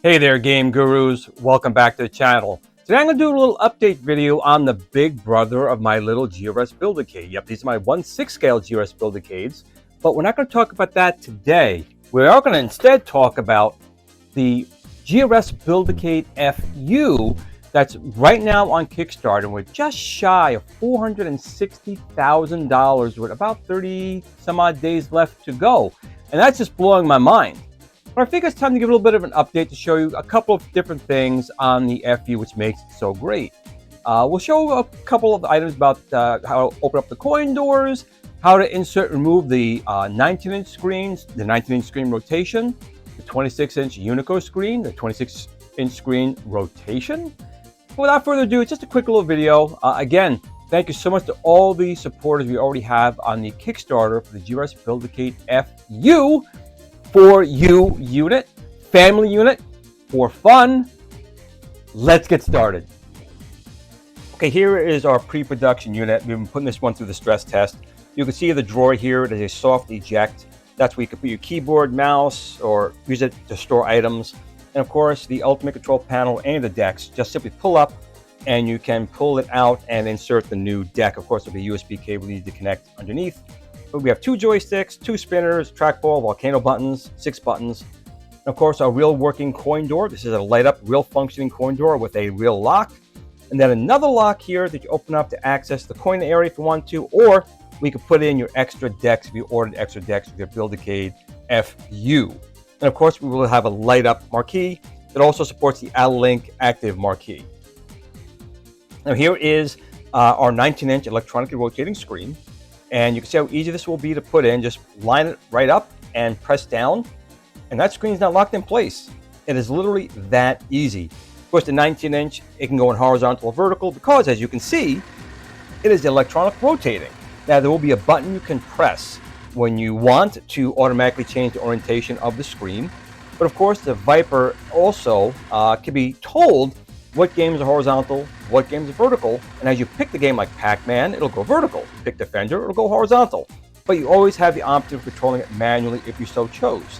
Hey there, game gurus. Welcome back to the channel. Today I'm going to do a little update video on the big brother of my little GRS Build-A-Cade. Yep, these are my 1/6 scale GRS Build-A-Cades, but we're not going to talk about that today. We are going to instead talk about the GRS Build-A-Cade FU that's right now on Kickstarter. We're just shy of $460,000 with about 30 some odd days left to go. And that's just blowing my mind. But I think it's time to give a little bit of an update to show you a couple of different things on the FU, which makes it so great. We'll show a couple of items about how to open up the coin doors, how to insert and remove the 19-inch screens, the 19-inch screen rotation, the 26-inch Unico screen, the 26-inch screen rotation. Without further ado, it's just a quick little video. Again, thank you so much to all the supporters we already have on the Kickstarter for the GRS Build-A-Cade FU. For you unit, family unit, for fun. Let's get started. Okay, here is our pre-production unit. We've been putting this one through the stress test. You can see the drawer here. It is a soft eject. That's where you can put your keyboard, mouse, or use it to store items. And of course, the ultimate control panel and the decks. Just simply pull up and you can pull it out and insert the new deck. Of course, there'll be a USB cable you need to connect underneath. We have 2 joysticks, 2 spinners, trackball, volcano buttons, 6 buttons. And of course, our real working coin door. This is a light up, real functioning coin door with a real lock. And then another lock here that you open up to access the coin area if you want to, or we could put in your extra decks if you ordered extra decks with your Build-A-Cade FU. And of course, we will have a light up marquee that also supports the Link active marquee. Now here is our 19-inch electronically rotating screen. And you can see how easy this will be to put in. Just line it right up and press down. And that screen is now locked in place. It is literally that easy. Of course, the 19-inch, it can go in horizontal or vertical because, as you can see, it is electronic rotating. Now, there will be a button you can press when you want to automatically change the orientation of the screen. But of course, the Viper also can be told what games are horizontal, what games are vertical, and as you pick the game like Pac-Man, it'll go vertical. Pick Defender, it'll go horizontal. But you always have the option of controlling it manually if you so chose.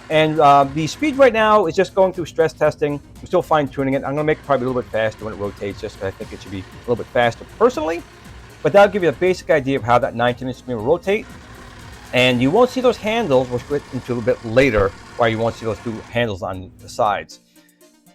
And the speed right now is just going through stress testing. We're still fine-tuning it. I'm going to make it probably a little bit faster when it rotates, just because I think it should be a little bit faster personally. But that'll give you a basic idea of how that 19-inch screen will rotate. And you won't see those handles. We'll get into a little bit later why you won't see those 2 handles on the sides.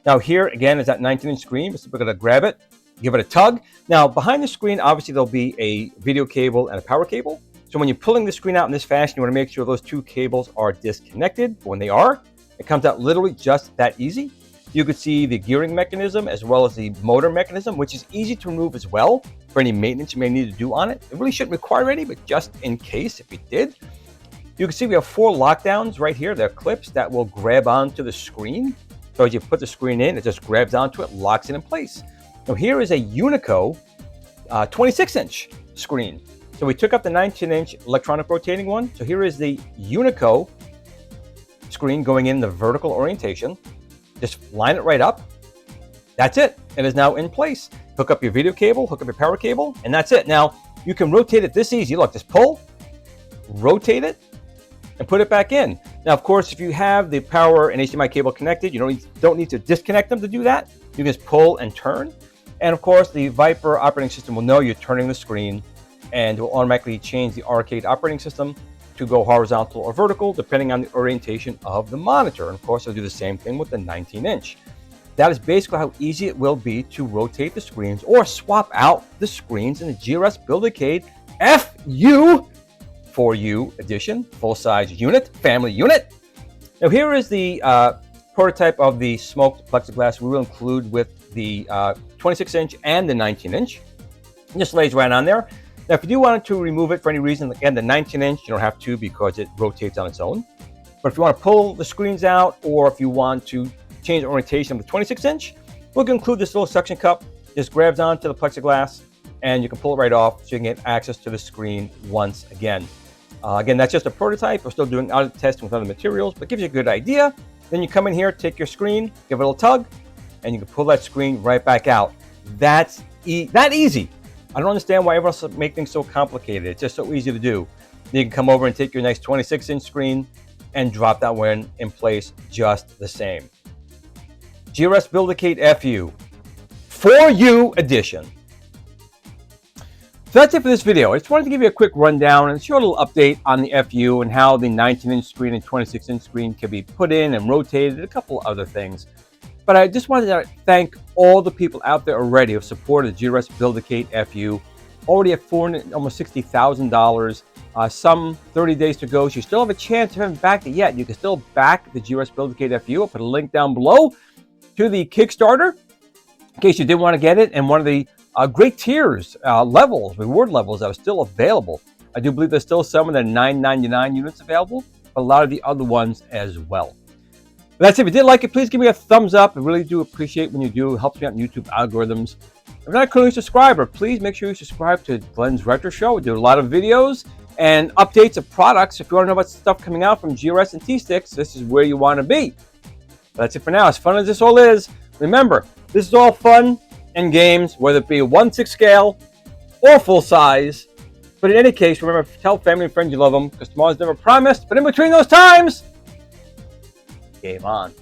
Now here, again, is that 19-inch screen. We're going to grab it, give it a tug. Now, behind the screen, obviously, there'll be a video cable and a power cable. So when you're pulling the screen out in this fashion, you want to make sure those 2 cables are disconnected. When they are, it comes out literally just that easy. You could see the gearing mechanism as well as the motor mechanism, which is easy to remove as well for any maintenance you may need to do on it. It really shouldn't require any, but just in case, if it did. You can see we have 4 lockdowns right here. They're clips that will grab onto the screen. So as you put the screen in, it just grabs onto it, locks it in place. Now here is a Unico 26-inch screen. So we took up the 19-inch electronic rotating one. So here is the Unico screen going in the vertical orientation. Just line it right up. That's it. It is now in place. Hook up your video cable, hook up your power cable, and that's it. Now you can rotate it this easy. Look, just pull, rotate it, and put it back in. Now, of course, if you have the power and HDMI cable connected, you don't need to disconnect them to do that. You can just pull and turn. And of course, the Viper operating system will know you're turning the screen and will automatically change the arcade operating system to go horizontal or vertical, depending on the orientation of the monitor. And of course, it'll do the same thing with the 19-inch. That is basically how easy it will be to rotate the screens or swap out the screens in the GRS Build-A-Cade FU for you edition, full-size unit, family unit. Now here is the prototype of the smoked plexiglass we will include with the 26-inch and the 19-inch. It just lays right on there. Now if you do want to remove it for any reason, again, the 19-inch, you don't have to because it rotates on its own. But if you want to pull the screens out or if you want to change the orientation of the 26-inch, we'll include this little suction cup. Just grabs onto the plexiglass and you can pull it right off so you can get access to the screen once again. Again, that's just a prototype. We're still doing audit testing with other materials, but it gives you a good idea. Then you come in here, take your screen, give it a little tug, and you can pull that screen right back out. That's that easy. I don't understand why everyone else make things so complicated. It's just so easy to do. You can come over and take your nice 26-inch screen and drop that one in place just the same. GRS Build-A-Cade FU For You Edition. So that's it for this video. I just wanted to give you a quick rundown and show a little update on the FU and how the 19-inch screen and 26-inch screen can be put in and rotated, and a couple of other things. But I just wanted to thank all the people out there already who have supported the GRS Build-A-Cade FU. Already at almost $60,000. Some 30 days to go, so you still have a chance. If you haven't backed it yet, you can still back the GRS Build-A-Cade FU. I'll put a link down below to the Kickstarter in case you did want to get it, and one of the great tiers, reward levels that are still available. I do believe there's still some of the $9.99 units available, but a lot of the other ones as well. But that's it. If you did like it, please give me a thumbs up. I really do appreciate when you do. It helps me out in YouTube algorithms. If you're not currently a subscriber, please make sure you subscribe to Glenn's Retro Show. We do a lot of videos and updates of products. If you want to know about stuff coming out from GRS and T-Sticks, this is where you want to be. But that's it for now. As fun as this all is, remember, this is all fun and games, whether it be a 1/6 scale or full size. But in any case, remember, tell family and friends you love them, because tomorrow's never promised. But in between those times, game on.